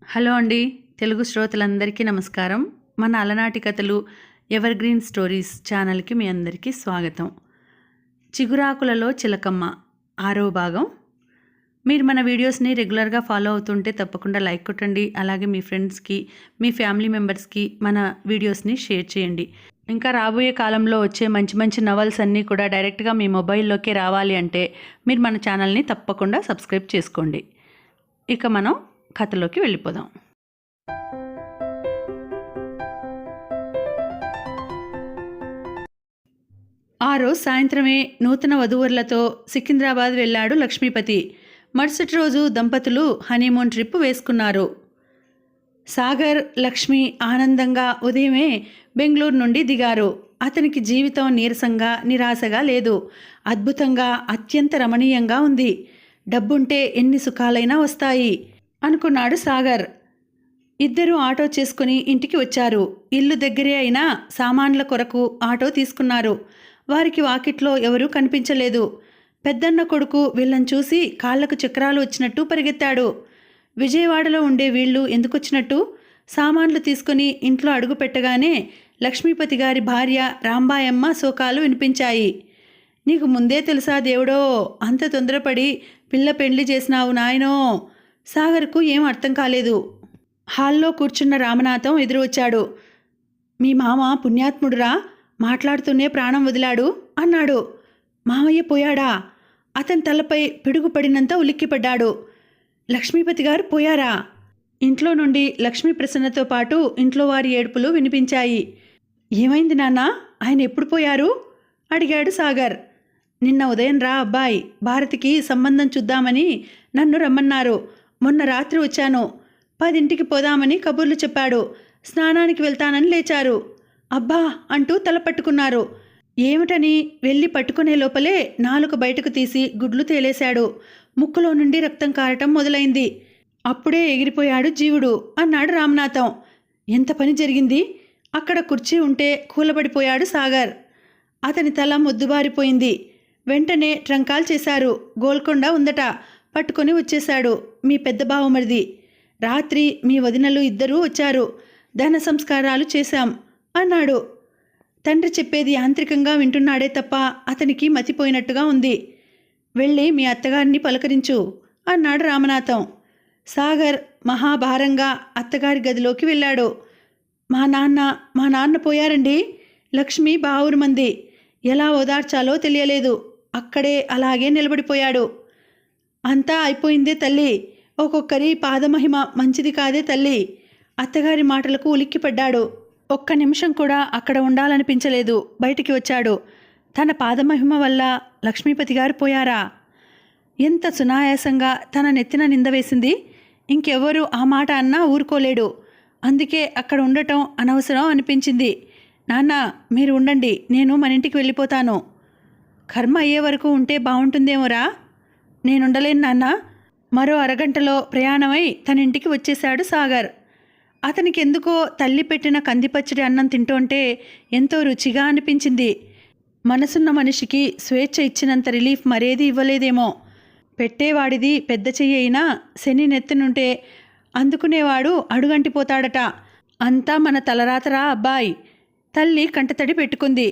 Hello అండి. తెలుగు శ్రోతలందరికీ నమస్కారం. మన అలనాటి కథలు ఎవర్ గ్రీన్ స్టోరీస్ ఛానల్‌కి మీ అందరికీ స్వాగతం. చిగురాకులలో చిలకమ్మ 6వ భాగం. మీరు మన వీడియోస్‌ని రెగ్యులర్‌గా ఫాలో అవుతుంటే తప్పకుండా లైక్ కొట్టండి. అలాగే మీ ఫ్రెండ్స్‌కి, మీ ఫ్యామిలీ మెంబర్స్‌కి మన వీడియోస్‌ని షేర్ చేయండి. ఇంకా రాబోయే కాలంలో వచ్చే మంచి మంచి నవల్స్ అన్నీ కూడా డైరెక్ట్‌గా మీ మొబైల్‌లోకే రావాలి అంటే మీరు మన ఛానల్‌ని తప్పకుండా సబ్స్క్రైబ్ చేసుకోండి. ఇక మనం కథలోకి వెళ్ళిపోదాం. ఆ రోజు సాయంత్రమే నూతన వధూవరులతో సికింద్రాబాద్ వెళ్ళాడు లక్ష్మీపతి. మరుసటి రోజు దంపతులు హనీమూన్ ట్రిప్ వేసుకున్నారు. సాగర్, లక్ష్మి ఆనందంగా ఉదయమే బెంగళూరు నుండి దిగారు. అతనికి జీవితం నీరసంగా, నిరాశగా లేదు. అద్భుతంగా, అత్యంత రమణీయంగా ఉంది. డబ్బుంటే ఎన్ని సుఖాలైనా వస్తాయి అనుకున్నాడు సాగర్. ఇద్దరూ ఆటో చేసుకుని ఇంటికి వచ్చారు. ఇల్లు దగ్గరే అయినా సామాన్ల కొరకు ఆటో తీసుకున్నారు. వారికి వాకిట్లో ఎవరూ కనిపించలేదు. పెద్దన్న కొడుకు వీళ్ళని చూసి కాళ్లకు చక్రాలు వచ్చినట్టు పరిగెత్తాడు. విజయవాడలో ఉండే వీళ్ళు ఎందుకొచ్చినట్టు? సామాన్లు తీసుకుని ఇంట్లో అడుగు పెట్టగానే లక్ష్మీపతి గారి భార్య రాంబాయమ్మ శోకాలు వినిపించాయి. నీకు ముందే తెలుసా దేవుడో, అంత తొందరపడి పిల్ల పెండ్లి చేసినావు నాయనో. సాగర్కు ఏం అర్థం కాలేదు. హాల్లో కూర్చున్న రామనాథం ఎదురు వచ్చాడు. మీ మామ పుణ్యాత్ముడురా, మాట్లాడుతూనే ప్రాణం వదిలాడు అన్నాడు. మామయ్య పోయాడా? అతని తలపై పిడుగు పడినంత ఉలిక్కిపడ్డాడు. లక్ష్మీపతి గారు పోయారా? ఇంట్లో నుండి లక్ష్మీ ప్రసన్నతో పాటు ఇంట్లో వారి ఏడుపులు వినిపించాయి. ఏమైంది నాన్న, ఆయన ఎప్పుడు పోయారు అడిగాడు సాగర్. నిన్న ఉదయం రా అబ్బాయి, భారతికి సంబంధం చూద్దామని నన్ను రమ్మన్నారు. మొన్న రాత్రి వచ్చాను. 10ంటికి పోదామని కబుర్లు చెప్పాడు. స్నానానికి వెళ్తానని లేచారు. అబ్బా అంటూ తల పట్టుకున్నారు. ఏమిటని వెళ్ళి పట్టుకునే లోపలే నాలుక బయటకు తీసి గుడ్లు తేలేశాడు. ముక్కులో నుండి రక్తం కారటం మొదలైంది. అప్పుడే ఎగిరిపోయాడు జీవుడు అన్నాడు రామనాథం. ఎంత పని జరిగింది? అక్కడ కుర్చీ ఉంటే కూలబడిపోయాడు సాగర్. అతని తల మొద్దుబారిపోయింది. వెంటనే ట్రంకాల్ చేశారు. గోల్కొండ ఉందట, పట్టుకొని వచ్చేశాడు మీ పెద్ద బావమరిది. రాత్రి మీ వదినలు ఇద్దరూ వచ్చారు. ధన సంస్కారాలు చేశాం అన్నాడు. తండ్రి చెప్పేది యాంత్రికంగా వింటున్నాడే తప్ప అతనికి మతిపోయినట్టుగా ఉంది. వెళ్ళి మీ అత్తగారిని పలకరించు అన్నాడు రామనాథం. సాగర్ మహాభారంగా అత్తగారి గదిలోకి వెళ్ళాడు. మా నాన్న పోయారండి. లక్ష్మి బావురుమంది. ఎలా ఓదార్చాలో తెలియలేదు. అక్కడే అలాగే నిలబడిపోయాడు. అంతా అయిపోయిందే తల్లి, ఒక్కొక్కరి పాదమహిమ మంచిది కాదే తల్లి. అత్తగారి మాటలకు ఉలిక్కిపడ్డాడు. ఒక్క నిమిషం కూడా అక్కడ ఉండాలనిపించలేదు. బయటికి వచ్చాడు. తన పాదమహిమ వల్ల లక్ష్మీపతి గారు పోయారా? ఎంత సునాయాసంగా తన నెత్తిన నింద వేసింది. ఇంకెవరూ ఆ మాట అన్నా ఊరుకోలేడు. అందుకే అక్కడ ఉండటం అనవసరం అనిపించింది. నాన్న, మీరు ఉండండి, నేను మన ఇంటికి వెళ్ళిపోతాను. కర్మ అయ్యే వరకు ఉంటే బాగుంటుందేమోరా. నేనుండలేను నాన్న. మరో అరగంటలో ప్రయాణమై తన ఇంటికి వచ్చేశాడు సాగర్. అతనికి ఎందుకో తల్లి పెట్టిన కందిపచ్చడి అన్నం తింటుంటే ఎంతో రుచిగా అనిపించింది. మనసున్న మనిషికి స్వేచ్ఛ ఇచ్చినంత రిలీఫ్ మరేది ఇవ్వలేదేమో. పెట్టేవాడిది పెద్ద చెయ్యి అయినా శని నెత్తినుంటే అందుకునేవాడు అడుగంటిపోతాడట. అంతా మన తలరాతరా అబ్బాయి. తల్లి కంటతడి పెట్టుకుంది.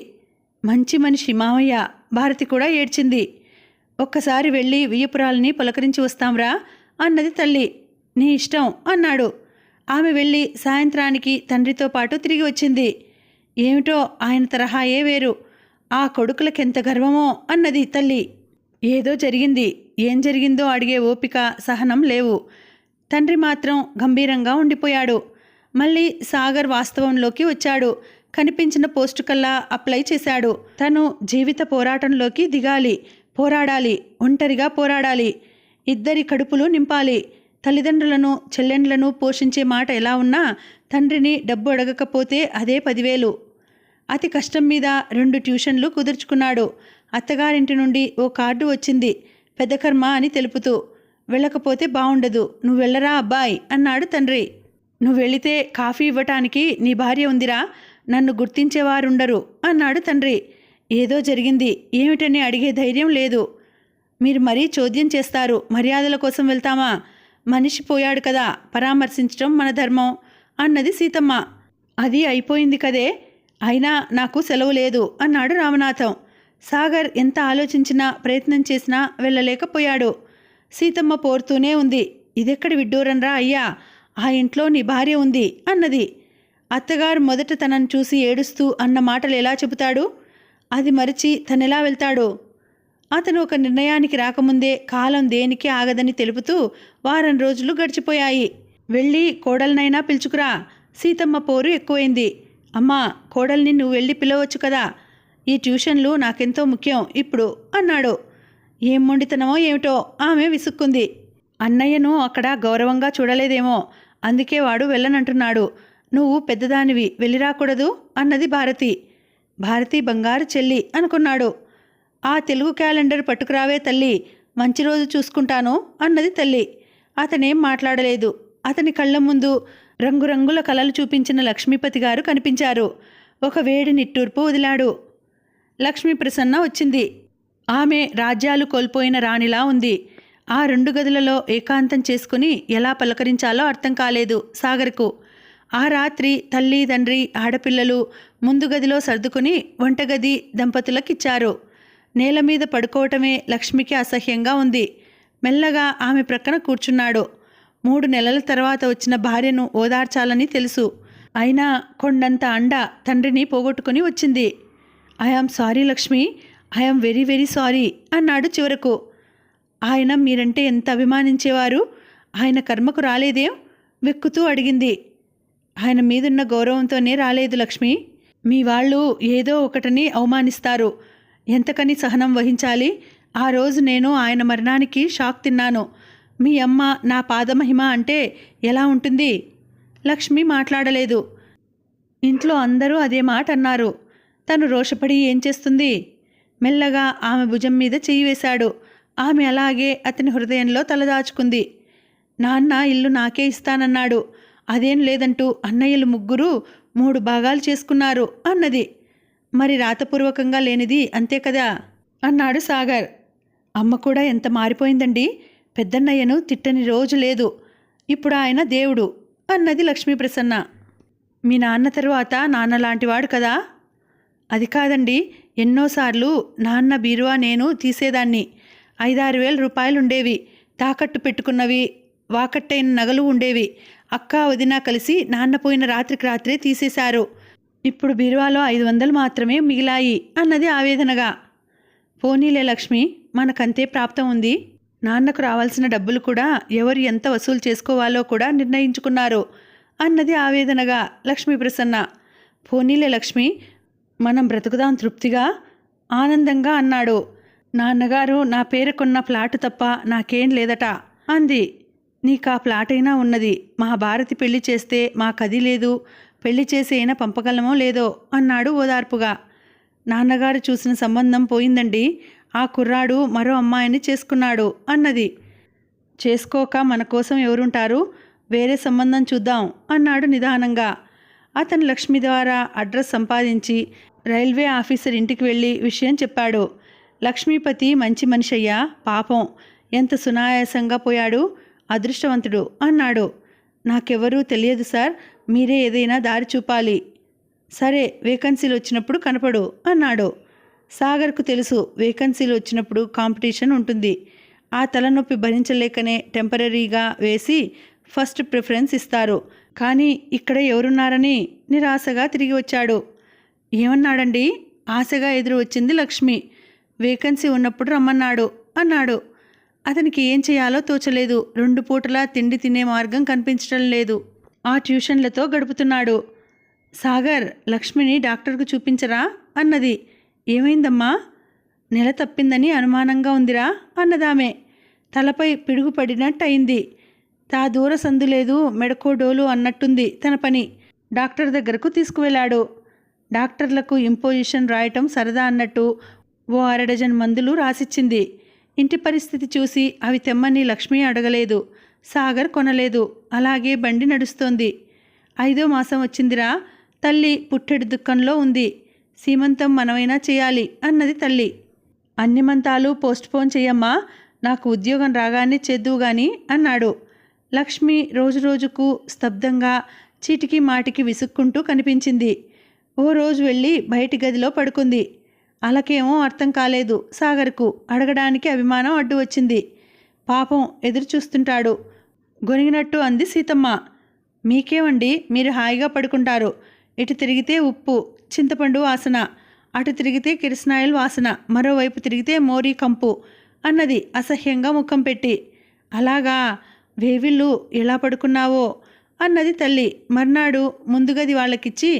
మంచి మనిషి మామయ్య. భారతి కూడా ఏడ్చింది. ఒక్కసారి వెళ్ళి వియ్యపురాల్ని పలకరించి వస్తాంరా అన్నది తల్లి. నీ ఇష్టం అన్నాడు. ఆమె వెళ్ళి సాయంత్రానికి తండ్రితో పాటు తిరిగి వచ్చింది. ఏమిటో ఆయన తరహాయే వేరు. ఆ కొడుకులకెంత గర్వమో అన్నది తల్లి. ఏదో జరిగింది. ఏం జరిగిందో అడిగే ఓపిక, సహనం లేవు. తండ్రి మాత్రం గంభీరంగా ఉండిపోయాడు. మళ్ళీ సాగర్ వాస్తవంలోకి వచ్చాడు. కనిపించిన పోస్టు కల్లా అప్లై చేశాడు. తను జీవిత పోరాటంలోకి దిగాలి, పోరాడాలి, ఒంటరిగా పోరాడాలి. ఇద్దరి కడుపులు నింపాలి. తల్లిదండ్రులను, చెల్లెండ్లను పోషించే మాట ఎలా ఉన్నా తండ్రిని డబ్బు అడగకపోతే అదే 10,000. అతి కష్టం మీద 2 ట్యూషన్లు కుదుర్చుకున్నాడు. అత్తగారింటి నుండి ఓ కార్డు వచ్చింది, పెద్ద కర్మ అని తెలుపుతూ. వెళ్ళకపోతే బాగుండదు, నువ్వు వెళ్ళరా అబ్బాయి అన్నాడు తండ్రి. నువ్వు వెళితే కాఫీ ఇవ్వటానికి నీ భార్య ఉందిరా, నన్ను గుర్తించేవారుండరు అన్నాడు తండ్రి. ఏదో జరిగింది, ఏమిటని అడిగే ధైర్యం లేదు. మీరు మరీ చోద్యం చేస్తారు. మర్యాదల కోసం వెళ్తామా? మనిషి పోయాడు కదా, పరామర్శించడం మన ధర్మం అన్నది సీతమ్మ. అది అయిపోయింది కదే, అయినా నాకు సెలవు లేదు అన్నాడు రామనాథం. సాగర్ ఎంత ఆలోచించినా ప్రయత్నం చేసినా వెళ్ళలేకపోయాడు. సీతమ్మ పోరుతూనే ఉంది. ఇదెక్కడి విడ్డూరంరా అయ్యా, ఆ ఇంట్లో నీ భార్య ఉంది అన్నది. అత్తగారు మొదట తనను చూసి ఏడుస్తూ అన్న మాటలు ఎలా చెబుతాడు? అది మరిచి తనెలా వెళ్తాడు? అతను ఒక నిర్ణయానికి రాకముందే కాలం దేనికి ఆగదని తెలుపుతూ వారం రోజులు గడిచిపోయాయి. వెళ్ళి కోడలనైనా పిలుచుకురా, సీతమ్మ పోరు ఎక్కువైంది. అమ్మా, కోడల్ని నువ్వు వెళ్ళి పిలవచ్చు కదా, ఈ ట్యూషన్లు నాకెంతో ముఖ్యం ఇప్పుడు అన్నాడు. ఏం మొండితనమో ఏమిటో ఆమె విసుక్కుంది. అన్నయ్యను అక్కడ గౌరవంగా చూడలేదేమో, అందుకే వాడు వెళ్ళనంటున్నాడు. నువ్వు పెద్దదానివి, వెళ్ళిరాకూడదు అన్నది భారతి. భారతి బంగారు చెల్లి అనుకున్నాడు. ఆ తెలుగు క్యాలెండర్ పట్టుకురావే తల్లి, మంచి రోజు చూసుకుంటాను అన్నది తల్లి. అతనేం మాట్లాడలేదు. అతని కళ్ళ ముందు రంగురంగుల కలలు చూపించిన లక్ష్మీపతి గారు కనిపించారు. ఒక వేడి నిట్టూర్పు వదిలాడు. లక్ష్మీ ప్రసన్న వచ్చింది. ఆమె రాజ్యాలు కోల్పోయిన రాణిలా ఉంది. ఆ 2 గదులలో ఏకాంతం చేసుకుని ఎలా పలకరించాలో అర్థం కాలేదు సాగర్కు. ఆ రాత్రి తల్లి తండ్రి ఆడపిల్లలు ముందు గదిలో సర్దుకుని వంటగది దంపతులకిచ్చారు. నేల మీద పడుకోవటమే లక్ష్మికి అసహ్యంగా ఉంది. మెల్లగా ఆమె ప్రక్కన కూర్చున్నాడు. 3 నెలల తర్వాత వచ్చిన భార్యను ఓదార్చాలని తెలుసు. అయినా కొండంత అండ తండ్రిని పోగొట్టుకుని వచ్చింది. I am sorry Lakshmi, I am very very sorry అన్నాడు చివరకు. ఆయన మీరంటే ఎంత అభిమానించేవారు, ఆయన కర్మకు రాలేదేం వెక్కుతూ అడిగింది. ఆయన మీదున్న గౌరవంతోనే రాలేదు లక్ష్మి. మీ వాళ్ళు ఏదో ఒకటని అవమానిస్తారు, ఎంతకని సహనం వహించాలి. ఆ రోజు నేను ఆయన మరణానికి షాక్ తిన్నాను. మీ అమ్మ నా పాదమహిమ అంటే ఎలా ఉంటుంది? లక్ష్మి మాట్లాడలేదు. ఇంట్లో అందరూ అదే మాట అన్నారు. తను రోషపడి ఏం చేస్తుంది? మెల్లగా ఆమె భుజం మీద చెయ్యి వేశాడు. ఆమె అలాగే అతని హృదయంలో తలదాచుకుంది. నాన్న ఇల్లు నాకే ఇస్తానన్నాడు, అదేం లేదంటూ అన్నయ్యలు 3 3 భాగాలు చేసుకున్నారు అన్నది. మరి రాతపూర్వకంగా లేనిది అంతే కదా అన్నాడు సాగర్. అమ్మ కూడా ఎంత మారిపోయిందండి, పెద్దన్నయ్యను తిట్టని రోజు లేదు, ఇప్పుడు ఆయన దేవుడు అన్నది లక్ష్మీప్రసన్న. మీ నాన్న తరువాత నాన్న లాంటివాడు కదా? అది కాదండి, ఎన్నోసార్లు నాన్న బీరువా నేను తీసేదాన్ని. 5-6 వేల రూపాయలు ఉండేవి, తాకట్టు పెట్టుకున్నవి, వాకట్టైన నగలు ఉండేవి. అక్క వదిన కలిసి నాన్న పోయిన రాత్రికి రాత్రే తీసేశారు. ఇప్పుడు బీరువాలో 500 మాత్రమే మిగిలాయి అన్నది ఆవేదనగా. పోనీలే లక్ష్మి, మనకంతే ప్రాప్తం ఉంది. నాన్నకు రావాల్సిన డబ్బులు కూడా ఎవరు ఎంత వసూలు చేసుకోవాలో కూడా నిర్ణయించుకున్నారు అన్నది ఆవేదనగా లక్ష్మీప్రసన్న. పోనీలే లక్ష్మి, మనం బ్రతుకుదాం తృప్తిగా ఆనందంగా అన్నాడు. నాన్నగారు నా పేరు కొన్న ఫ్లాటు తప్ప నాకేం లేదట అంది. నీకా ఫ్లాట్ అయినా ఉన్నది, మా భారతి పెళ్లి చేస్తే మాకది లేదు, పెళ్లి చేసి అయినా పంపగలమో లేదో అన్నాడు ఓదార్పుగా. నాన్నగారు చూసిన సంబంధం పోయిందండి, ఆ కుర్రాడు మరో అమ్మాయిని చేసుకున్నాడు అన్నది. చేసుకోక మన కోసం ఎవరుంటారు, వేరే సంబంధం చూద్దాం అన్నాడు నిదానంగా. అతను లక్ష్మి ద్వారా అడ్రస్ సంపాదించి రైల్వే ఆఫీసర్ ఇంటికి వెళ్ళి విషయం చెప్పాడు. లక్ష్మీపతి మంచి మనిషయ్యా, పాపం ఎంత సునాయాసంగా పోయాడు, అదృష్టవంతుడు అన్నాడు. నాకెవరూ తెలియదు సార్, మీరే ఏదైనా దారి చూపాలి. సరే, వేకెన్సీలు వచ్చినప్పుడు కనపడు అన్నాడు. సాగర్కు తెలుసు వేకెన్సీలు వచ్చినప్పుడు కాంపిటీషన్ ఉంటుంది. ఆ తలనొప్పి భరించలేకనే టెంపరీగా వేసి ఫస్ట్ ప్రిఫరెన్స్ ఇస్తారు. కానీ ఇక్కడ ఎవరున్నారని నిరాశగా తిరిగి వచ్చాడు. ఏమన్నాడండి? ఆశగా ఎదురు వచ్చింది లక్ష్మి. వేకెన్సీ ఉన్నప్పుడు రమ్మన్నాడు అన్నాడు. అతనికి ఏం చేయాలో తోచలేదు. 2 పూటలా తిండి తినే మార్గం కనిపించడం లేదు. ఆ ట్యూషన్లతో గడుపుతున్నాడు. సాగర్, లక్ష్మిని డాక్టర్కు చూపించరా అన్నది. ఏమైందమ్మా? నెల తప్పిందని అనుమానంగా ఉందిరా అన్నదామె. తలపై పిడుగు పడినట్టయింది. తా దూర సందు లేదు, మెడకో డోలు అన్నట్టుంది తన పని. డాక్టర్ దగ్గరకు తీసుకువెళ్ళాడు. డాక్టర్లకు ఇంపోజిషన్ రాయటం సరదా అన్నట్టు ఓ 1/2 డజన్ మందులు రాసిచ్చింది. ఇంటి పరిస్థితి చూసి అవి తెమ్మని లక్ష్మి అడగలేదు, సాగర్ కొనలేదు. అలాగే బండి నడుస్తోంది. 5వ మాసం వచ్చిందిరా, తల్లి పుట్టెడు దుఃఖంలో ఉంది. సీమంతం మనమైనా చేయాలి అన్నది తల్లి. అన్ని మంతాలు పోస్ట్పోన్ చెయ్యమ్మా, నాకు ఉద్యోగం రాగానే చేద్దువు గాని అన్నాడు. లక్ష్మి రోజురోజుకు స్తబ్దంగా చీటికి మాటికి విసుక్కుంటూ కనిపించింది. ఓ రోజు వెళ్ళి బయటి గదిలో పడుకుంది. అలాకేమో అర్థం కాలేదు సాగర్కు. అడగడానికి అభిమానం అడ్డు వచ్చింది. పాపం ఎదురు చూస్తుంటాడు. గొనిగినట్టు అంది సీతమ్మ. మీకేమండి, మీరు హాయిగా పడుకుంటారు. ఇటు తిరిగితే ఉప్పు చింతపండు వాసన, అటు తిరిగితే కిరసనాయిల్ వాసన, మరోవైపు తిరిగితే మోరీ కంపు అన్నది అసహ్యంగా ముఖం పెట్టి. అలాగా, వేవిళ్ళు ఎలా పడుకున్నావో అన్నది తల్లి. మర్నాడు ముందు గది వాళ్ళకిచ్చి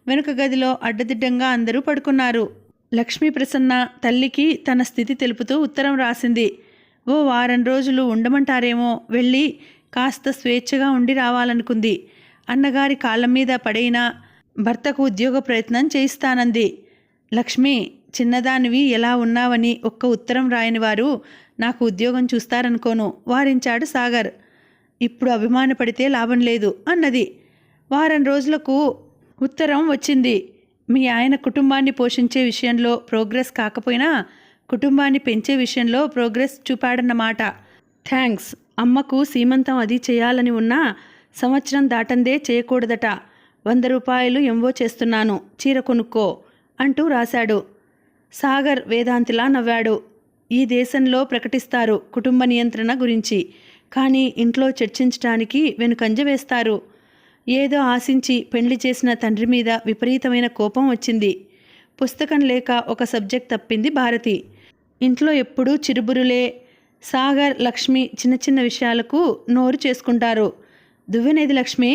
వెనుక గదిలో అడ్డదిడ్డంగా అందరూ పడుకున్నారు. లక్ష్మీ ప్రసన్న తల్లికి తన స్థితి తెలుపుతూ ఉత్తరం రాసింది. ఓ వారం రోజులు ఉండమంటారేమో, వెళ్ళి కాస్త స్వేచ్ఛగా ఉండి రావాలనుకుంది. అన్నగారి కాళ్ళ మీద పడైనా భర్తకు ఉద్యోగ ప్రయత్నం చేయిస్తానంది. లక్ష్మి, చిన్నదానివి ఎలా ఉన్నావని ఒక్క ఉత్తరం రాయని వారు నాకు ఉద్యోగం చూస్తారనుకోను వారించాడు సాగర్. ఇప్పుడు అభిమానపడితే లాభం లేదు అన్నది. వారం రోజులకు ఉత్తరం వచ్చింది. మీ ఆయన కుటుంబాన్ని పోషించే విషయంలో ప్రోగ్రెస్ కాకపోయినా కుటుంబాన్ని పెంచే విషయంలో ప్రోగ్రెస్ చూపాడన్నమాట. థ్యాంక్స్. అమ్మకు సీమంతం అది చేయాలని ఉన్నా సంవత్సరం దాటందే చేయకూడదట. 100 రూపాయలు ఎంవో చేస్తున్నాను, చీర కొనుక్కో అంటూ రాశాడు. సాగర్ వేదాంతిలా నవ్వాడు. ఈ దేశంలో ప్రకటిస్తారు కుటుంబ నియంత్రణ గురించి, కానీ ఇంట్లో చర్చించడానికి వెనుకంజ వేస్తారు. ఏదో ఆశించి పెళ్లి చేసిన తండ్రి మీద విపరీతమైన కోపం వచ్చింది. పుస్తకం లేక ఒక సబ్జెక్ట్ తప్పింది భారతి. ఇంట్లో ఎప్పుడూ చిరుబురులే. సాగర్, లక్ష్మి చిన్న చిన్న విషయాలకు నోరు చేసుకుంటారు. దువ్వెనేది లక్ష్మి?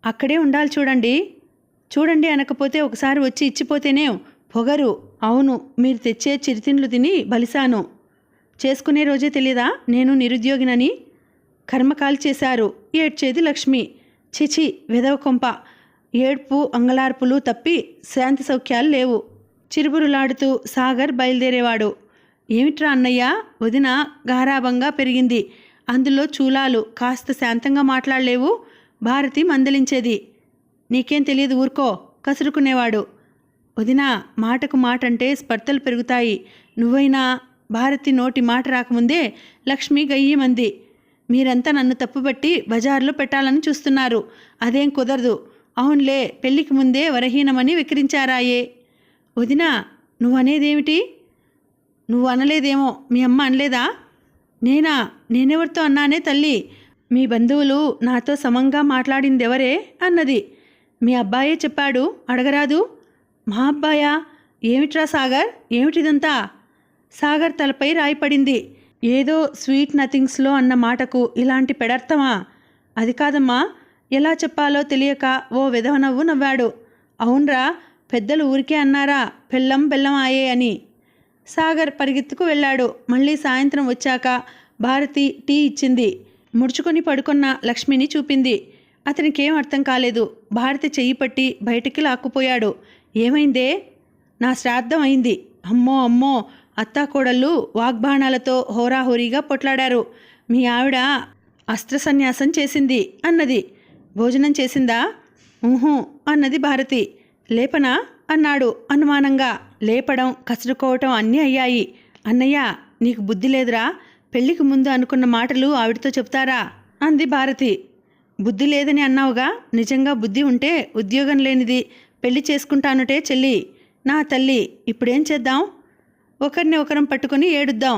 అక్కడే ఉండాలి చూడండి. చూడండి అనకపోతే ఒకసారి వచ్చి ఇచ్చిపోతేనే పొగరు. అవును, మీరు తెచ్చే చిరుతిండ్లు తిని బలిసాను. చేసుకునే రోజే తెలియదా నేను నిరుద్యోగినని? కర్మకాలు చేశారు ఏడ్చేది లక్ష్మి. చిచి, వెదవ కొంప. ఏడ్పు అంగలార్పులు తప్పి శాంతి సౌఖ్యాలు లేవు. చిరుబురులాడుతూ సాగర్ బయలుదేరేవాడు. ఏమిట్రా అన్నయ్య, వదిన గారాబంగా పెరిగింది, అందులో చూలాలు, కాస్త శాంతంగా మాట్లాడలేవు? భారతి మందలించేది. నీకేం తెలియదు ఊరుకో కసురుకునేవాడు. వదిన, మాటకు మాట అంటే స్పర్ధలు పెరుగుతాయి. నువ్వైనా. భారతి నోటి మాట రాకముందే లక్ష్మి గయ్యమంది. మీరంతా నన్ను తప్పుబట్టి బజార్లో పెట్టాలని చూస్తున్నారు. అదేం కుదరదు. అవునులే, పెళ్లికి ముందే వరహీనమని విక్రించారాయే. వదిన, నువ్వనేదేమిటి? నువ్వు అనలేదేమో, మీ అమ్మ అనలేదా? నేనెవరితో అన్నానే తల్లి? మీ బంధువులు నాతో సమంగా మాట్లాడిందెవరే అన్నది. మీ అబ్బాయే చెప్పాడు, అడగరాదు? మా అబ్బాయా? ఏమిట్రా సాగర్, ఏమిటిదంతా? సాగర్ తలపై రాయిపడింది. ఏదో స్వీట్ నథింగ్స్లో అన్న మాటకు ఇలాంటి పెడర్థమా? అది కాదమ్మా. ఎలా చెప్పాలో తెలియక ఓ విధవనవ్వు నవ్వాడు. అవునరా, పెద్దలు ఊరికే అన్నారా పెళ్ళం బెల్లం ఆయే అని. సాగర్ పరిగెత్తుకు వెళ్ళాడు. మళ్ళీ సాయంత్రం వచ్చాక భారతి టీ ఇచ్చింది. ముడుచుకొని పడుకున్న లక్ష్మిని చూపింది. అతనికేం అర్థం కాలేదు. భారతి చెయ్యి పట్టి బయటికి లాక్కుపోయాడు. ఏమైందే? నా శ్రాద్ధం అయింది. అమ్మో అమ్మో, అత్తాకోడళ్ళు వాగ్బాణాలతో హోరాహోరీగా పొట్లాడారు. మీ ఆవిడ అస్త్ర సన్యాసం చేసింది అన్నది. భోజనం చేసిందా? ఊహూ అన్నది భారతి. లేపనా అన్నాడు అనుమానంగా. లేపడం, కసురుకోవటం అన్నీ అయ్యాయి. అన్నయ్య, నీకు బుద్ధి లేదురా? పెళ్లికి ముందు అనుకున్న మాటలు ఆవిడతో చెప్తారా అంది భారతి. బుద్ధి లేదని అన్నావుగా, నిజంగా బుద్ధి ఉంటే ఉద్యోగం లేనిది పెళ్లి చేసుకుంటానుటే చెల్లి. నా తల్లి, ఇప్పుడేం చేద్దాం? ఒకరిని ఒకరం పట్టుకుని ఏడుద్దాం.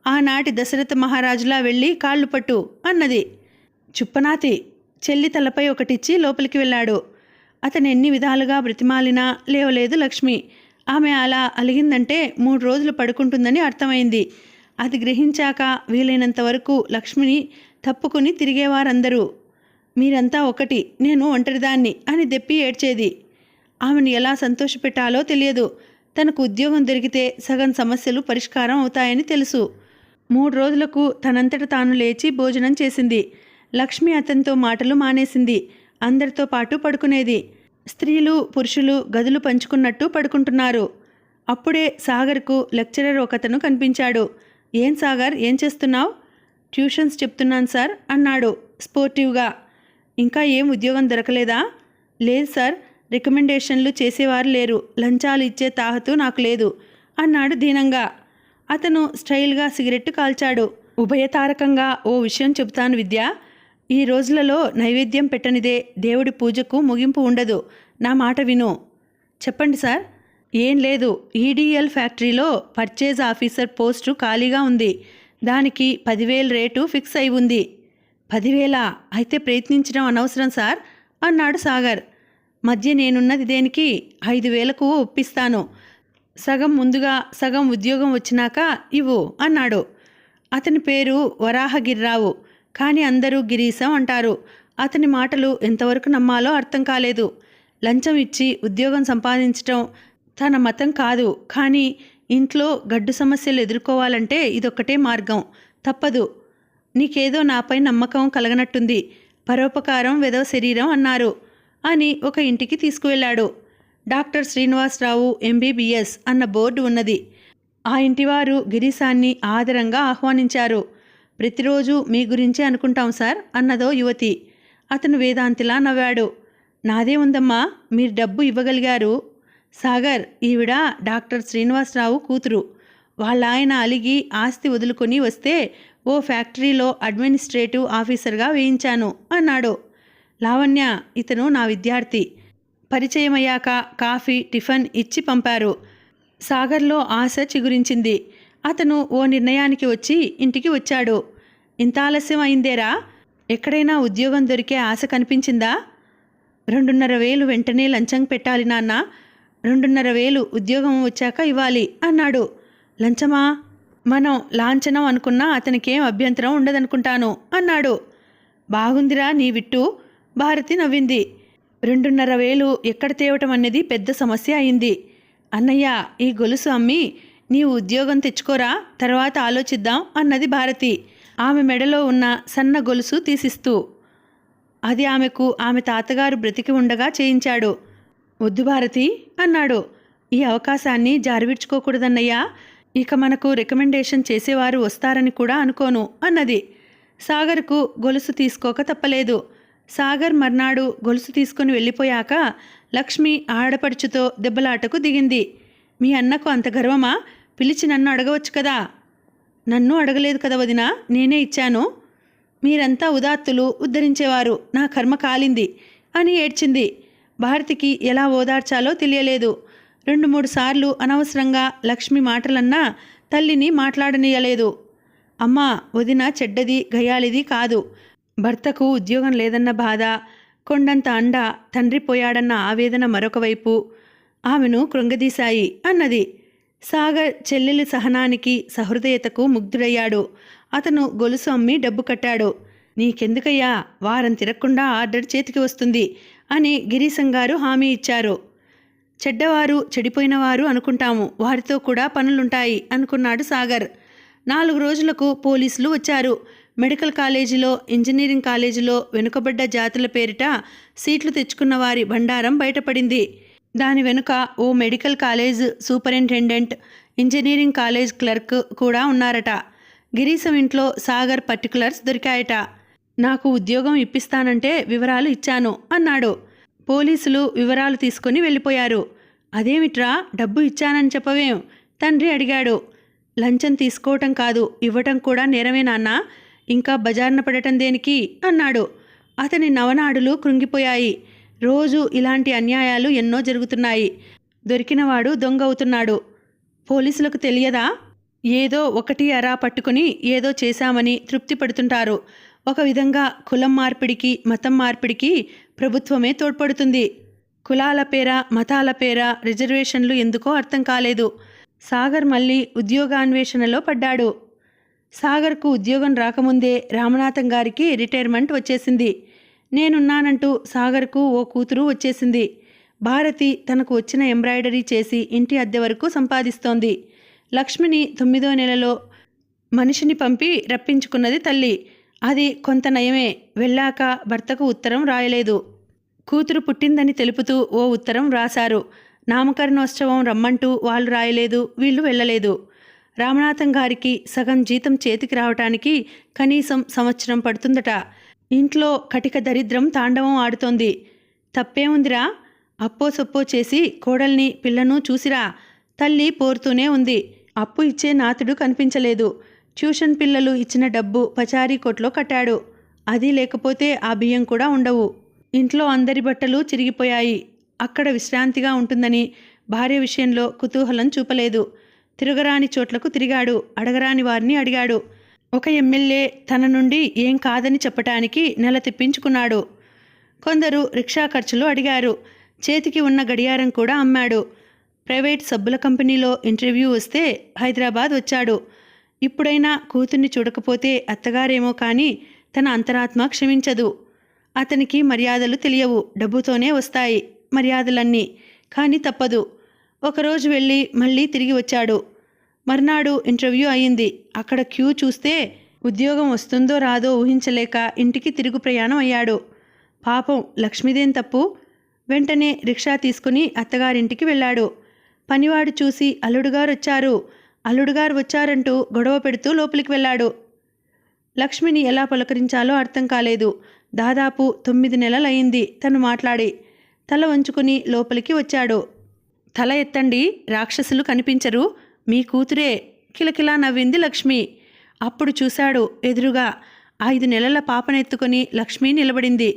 ఆనాటి దశరథ మహారాజులా వెళ్ళి కాళ్ళు పట్టు అన్నది. చుప్పనాతి. చెల్లి తలపై ఒకటిచ్చి లోపలికి వెళ్ళాడు. అతను ఎన్ని విధాలుగా బ్రతిమాలినా లేవలేదు లక్ష్మి. ఆమె అలా అలిగిందంటే 3 రోజులు పడుకుంటుందని అర్థమైంది. అది గ్రహించాక వీలైనంత వరకు లక్ష్మిని తప్పుకుని తిరిగేవారందరూ. మీరంతా ఒకటి, నేను ఒంటరిదాన్ని అని దెప్పి ఏడ్చేది. ఆమెను ఎలా సంతోషపెట్టాలో తెలియదు. తనకు ఉద్యోగం దొరికితే సగం సమస్యలు పరిష్కారం అవుతాయని తెలుసు. 3 రోజులకు తనంతట తాను లేచి భోజనం చేసింది. లక్ష్మి అతనితో మాటలు మానేసింది. అందరితో పాటు పడుకునేది. స్త్రీలు పురుషులు గదులు పంచుకున్నట్టు పడుకుంటున్నారు. అప్పుడే సాగర్కు లెక్చరర్ ఒకతను కనిపించాడు. ఏం సాగర్, ఏం చేస్తున్నావు? ట్యూషన్స్ చెప్తున్నాను సార్ అన్నాడు స్పోర్టివ్గా. ఇంకా ఏం ఉద్యోగం దొరకలేదా? లేదు సార్, రికమెండేషన్లు చేసేవారు లేరు. లంచాలు ఇచ్చే తాహతు నాకు లేదు అన్నాడు దీనంగా. అతను స్టైల్గా సిగరెట్టు కాల్చాడు. ఉభయతారకంగా ఓ విషయం చెబుతాను విద్య. ఈ రోజులలో నైవేద్యం పెట్టనిదే దేవుడి పూజకు ముగింపు ఉండదు. నా మాట విను. చెప్పండి సార్. ఏం లేదు, ఈడీఎల్ ఫ్యాక్టరీలో పర్చేజ్ ఆఫీసర్ పోస్టు ఖాళీగా ఉంది. దానికి 10,000 రేటు ఫిక్స్ అయి ఉంది. 10,000? అయితే ప్రయత్నించడం అనవసరం సార్ అన్నాడు సాగర్. మధ్య నేనున్నది దేనికి? 5,000కు ఒప్పిస్తాను. సగం ముందుగా సగం ఉద్యోగం వచ్చినాక ఇవ్వు అన్నాడు. అతని పేరు వరాహగిరిరావు, కానీ అందరూ గిరీశం అంటారు. అతని మాటలు ఎంతవరకు నమ్మాలో అర్థం కాలేదు. లంచం ఇచ్చి ఉద్యోగం సంపాదించటం తన మతం కాదు, కానీ ఇంట్లో గడ్డు సమస్యలు ఎదుర్కోవాలంటే ఇదొక్కటే మార్గం. తప్పదు. నీకేదో నాపై నమ్మకం కలగనట్టుంది. పరోపకారం వెధవ శరీరం అన్నారు అని ఒక ఇంటికి తీసుకువెళ్ళాడు. డాక్టర్ శ్రీనివాసరావు MBBS అన్న బోర్డు ఉన్నది. ఆ ఇంటివారు గిరీశాన్ని ఆదరంగా ఆహ్వానించారు. ప్రతిరోజు మీ గురించే అనుకుంటాం సార్ అన్నదో యువతి. అతను వేదాంతిలా నవ్వాడు. నాదే ఉందమ్మా, మీరు డబ్బు ఇవ్వగలిగారు. సాగర్, ఈవిడ డాక్టర్ శ్రీనివాసరావు కూతురు. వాళ్ళ ఆయన అలిగి ఆస్తి వదులుకొని వస్తే ఓ ఫ్యాక్టరీలో అడ్మినిస్ట్రేటివ్ ఆఫీసర్గా వేయించాను అన్నాడు. లావణ్య, ఇతను నా విద్యార్థి. పరిచయమయ్యాక కాఫీ టిఫిన్ ఇచ్చి పంపారు. సాగర్లో ఆశ చిగురించింది. అతను ఓ నిర్ణయానికి వచ్చి ఇంటికి వచ్చాడు. ఇంత ఆలస్యం అయిందేరా? ఎక్కడైనా ఉద్యోగం దొరికే ఆశ కనిపించిందా? 2,500 వెంటనే లంచం పెట్టాలి నాన్న. 2,500 ఉద్యోగం వచ్చాక ఇవ్వాలి అన్నాడు. లంచమా? మనం లాంఛనం అనుకున్నా అతనికేం అభ్యంతరం ఉండదనుకుంటాను అన్నాడు. బాగుందిరా నీ విట్టు. భారతి నవ్వింది. 2,500 ఎక్కడ తేవటం అనేది పెద్ద సమస్య అయింది. అన్నయ్య, ఈ గొలుసు అమ్మి నీవు ఉద్యోగం తెచ్చుకోరా, తర్వాత ఆలోచిద్దాం అన్నది భారతి ఆమె మెడలో ఉన్న సన్న గొలుసు తీసిస్తూ. అది ఆమెకు ఆమె తాతగారు బ్రతికి ఉండగా చేయించాడు. వద్దు భారతి అన్నాడు. ఈ అవకాశాన్ని జారవిడ్చుకోకూడదన్నయ్యా. ఇక మనకు రికమెండేషన్ చేసేవారు వస్తారని కూడా అనుకోను అన్నది. సాగర్కు గొలుసు తీసుకోక తప్పలేదు. సాగర్ మర్నాడు గొలుసు తీసుకుని వెళ్ళిపోయాక లక్ష్మి ఆడపడుచుతో దెబ్బలాటకు దిగింది. మీ అన్నకు అంత గర్వమా? పిలిచి నన్ను అడగవచ్చు కదా. నన్ను అడగలేదు కదా వదినా, నేనే ఇచ్చాను. మీరంతా ఉదాత్తులు, ఉద్ధరించేవారు. నా కర్మ కాలింది అని ఏడ్చింది. భారతికి ఎలా ఓదార్చాలో తెలియలేదు. 2-3 సార్లు అనవసరంగా లక్ష్మి మాటలన్నా తల్లిని మాట్లాడనీయలేదు. అమ్మా, వదిన చెడ్డది గయాలిది కాదు. భర్తకు ఉద్యోగం లేదన్న బాధ, కొండంత అండ, తండ్రి పోయాడన్న ఆవేదన మరొక వైపు ఆమెను కృంగదీశాయి అన్నది. సాగర్ చెల్లెలి సహనానికి, సహృదయతకు ముగ్ధుడయ్యాడు. అతను గొలుసు అమ్మి డబ్బు కట్టాడు. నీకెందుకయ్యా, వారం తిరగకుండా ఆర్డర్ చేతికి వస్తుంది అని గిరీశం గారు హామీ ఇచ్చారు. చెడ్డవారు, చెడిపోయినవారు అనుకుంటాము, వారితో కూడా పనులుంటాయి అనుకున్నాడు సాగర్. 4 రోజులకు పోలీసులు వచ్చారు. మెడికల్ కాలేజీలో, ఇంజనీరింగ్ కాలేజీలో వెనుకబడ్డ జాతుల పేరిట సీట్లు తెచ్చుకున్న వారి బండారం బయటపడింది. దాని వెనుక ఓ medical college superintendent, engineering college clerk కూడా ఉన్నారట. గిరీశం ఇంట్లో సాగర్ పర్టికులర్స్ దొరికాయట. నాకు ఉద్యోగం ఇప్పిస్తానంటే వివరాలు ఇచ్చాను అన్నాడు. పోలీసులు వివరాలు తీసుకుని వెళ్ళిపోయారు. అదేమిట్రా, డబ్బు ఇచ్చానని చెప్పవేం? తండ్రి అడిగాడు. లంచం తీసుకోవటం కాదు, ఇవ్వటం కూడా నేరమే నాన్న. ఇంకా బజార్న పడటం దేనికి అన్నాడు. అతని నవనాడులు కృంగిపోయాయి. రోజు ఇలాంటి అన్యాయాలు ఎన్నో జరుగుతున్నాయి. దొరికినవాడు దొంగ అవుతున్నాడు. పోలీసులకు తెలియదా? ఏదో ఒకటి అరా పట్టుకుని ఏదో చేశామని తృప్తి పడుతుంటారు. ఒక విధంగా కులం మార్పిడికి, మతం మార్పిడికి ప్రభుత్వమే తోడ్పడుతుంది. కులాల పేర, మతాల పేర రిజర్వేషన్లు ఎందుకో అర్థం కాలేదు. సాగర్ మళ్ళీ ఉద్యోగాన్వేషణలో పడ్డాడు. సాగర్కు ఉద్యోగం రాకముందే రామనాథం గారికి రిటైర్మెంట్ వచ్చేసింది. నేనున్నానంటూ సాగర్కు ఓ కూతురు వచ్చేసింది. భారతి తనకు వచ్చిన ఎంబ్రాయిడరీ చేసి ఇంటి అద్దె వరకు సంపాదిస్తోంది. లక్ష్మిని 9వ నెలలో మనిషిని పంపి రప్పించుకున్నది తల్లి. అది కొంత నయమే. వెళ్ళాక భర్తకు ఉత్తరం రాయలేదు. కూతురు పుట్టిందని తెలుపుతూ ఓ ఉత్తరం రాశారు. నామకరణోత్సవం రమ్మంటూ వాళ్ళు రాయలేదు, వీళ్ళు వెళ్ళలేదు. రామనాథం గారికి సగం జీతం చేతికి రావటానికి కనీసం సంవత్సరం పడుతుందట. ఇంట్లో కటిక దరిద్రం తాండవం ఆడుతోంది. తప్పేముందిరా, అప్పో సొప్పో చేసి కోడల్ని పిల్లను చూసిరా. తల్లి పోరుతూనే ఉంది. అప్పు ఇచ్చే నాతుడు కనిపించలేదు. ట్యూషన్ పిల్లలు ఇచ్చిన డబ్బు పచారీ కొట్లో కట్టాడు. అది లేకపోతే ఆ బియ్యం కూడా ఉండవు. ఇంట్లో అందరి బట్టలు చిరిగిపోయాయి. అక్కడ విశ్రాంతిగా ఉంటుందని భార్య విషయంలో కుతూహలం చూపలేదు. తిరగరాని చోట్లకు తిరిగాడు. అడగరాని వారిని అడిగాడు. ఒక ఎమ్మెల్యే తన నుండి ఏం కాదని చెప్పటానికి నెల తెప్పించుకున్నాడు. కొందరు రిక్షా ఖర్చులు అడిగారు. చేతికి ఉన్న గడియారం కూడా అమ్మాడు. ప్రైవేట్ సబ్బుల కంపెనీలో ఇంటర్వ్యూ వస్తే హైదరాబాద్ వచ్చాడు. ఇప్పుడైనా కూతుర్ని చూడకపోతే అత్తగారేమో కానీ తన అంతరాత్మ క్షమించదు. అతనికి మర్యాదలు తెలియవు, డబ్బుతోనే వస్తాయి మర్యాదలన్నీ. కానీ తప్పదు. ఒకరోజు వెళ్ళి మళ్ళీ తిరిగి వచ్చాడు. మర్నాడు ఇంటర్వ్యూ అయింది. అక్కడ క్యూ చూస్తే ఉద్యోగం వస్తుందో రాదో ఊహించలేక ఇంటికి తిరుగు ప్రయాణం అయ్యాడు. పాపం లక్ష్మీదేం తప్పు. వెంటనే రిక్షా తీసుకుని అత్తగారింటికి వెళ్ళాడు. పనివాడు చూసి అల్లుడుగారు వచ్చారంటూ గొడవ పెడుతూ లోపలికి వెళ్ళాడు. లక్ష్మిని ఎలా పలకరించాలో అర్థం కాలేదు. దాదాపు 9 నెలలయ్యింది తను మాట్లాడి. తల వంచుకుని లోపలికి వచ్చాడు. తల ఎత్తండి, రాక్షసులు కనిపించరు, మీ కూతురే, కిలకిలా నవ్వింది లక్ష్మి. అప్పుడు చూశాడు ఎదురుగా 5 నెలల పాపనెత్తుకొని లక్ష్మి నిలబడింది.